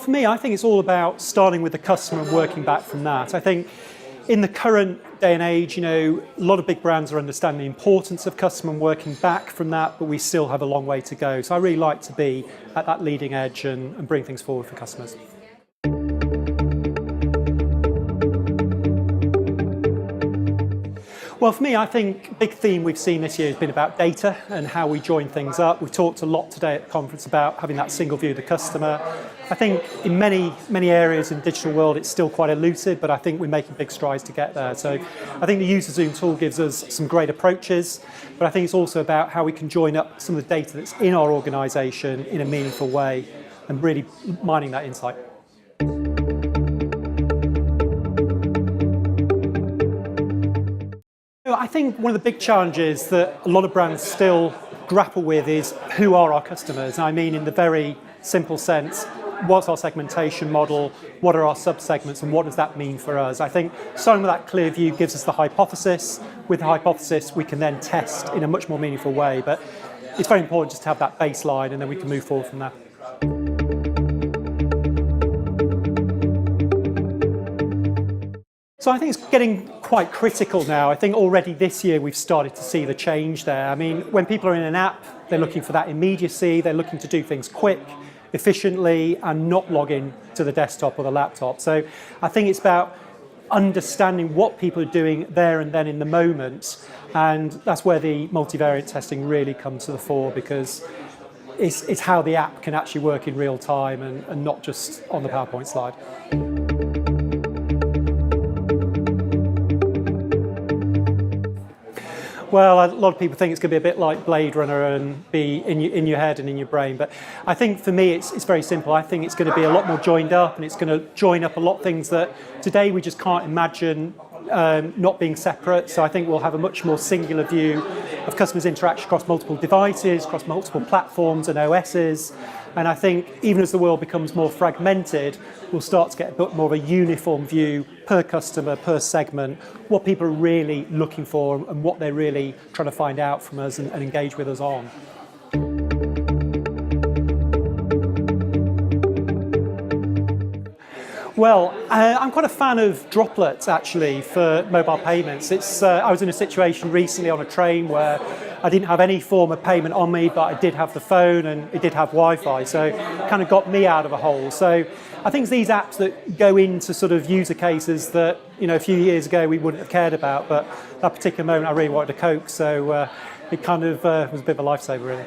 for me, I think it's all about starting with the customer and working back from that. I think in the current day and age, a lot of big brands are understanding the importance of customer and working back from that, but we still have a long way to go. So I really like to be at that leading edge and bring things forward for customers. Well, for me, I think a big theme we've seen this year has been about data and how we join things up. We've talked a lot today at the conference about having that single view of the customer. I think in many areas in the digital world, it's still quite elusive, but I think we're making big strides to get there. So I think the UserZoom tool gives us some great approaches, but I think it's also about how we can join up some of the data that's in our organisation in a meaningful way and really mining that insight. I think one of the big challenges that a lot of brands still grapple with is who are our customers? I mean, in the very simple sense, what's our segmentation model? What are our sub-segments and what does that mean for us? I think starting with that clear view gives us the hypothesis. With the hypothesis, we can then test in a much more meaningful way. But it's very important just to have that baseline and then we can move forward from there. So I think it's getting quite critical now. I think already this year we've started to see the change there. I mean, when people are in an app, they're looking for that immediacy, they're looking to do things quick, efficiently, and not log in to the desktop or the laptop. So I think it's about understanding what people are doing there and then in the moment, and that's where the multivariate testing really comes to the fore, because it's how the app can actually work in real time and not just on the PowerPoint slide. Well, a lot of people think it's going to be a bit like Blade Runner and be in your head and in your brain. But I think for me, it's very simple. I think it's going to be a lot more joined up, and it's going to join up a lot of things that today we just can't imagine not being separate. So I think we'll have a much more singular view of customers' interaction across multiple devices, across multiple platforms and OSs. And I think even as the world becomes more fragmented, we'll start to get a bit more of a uniform view per customer, per segment, what people are really looking for and what they're really trying to find out from us and engage with us on. Well, I'm quite a fan of droplets actually for mobile payments. I was in a situation recently on a train where I didn't have any form of payment on me, but I did have the phone and it did have Wi-Fi, so it kind of got me out of a hole. So I think it's these apps that go into sort of user cases that a few years ago we wouldn't have cared about, but that particular moment I really wanted a Coke, so it kind of was a bit of a lifesaver really.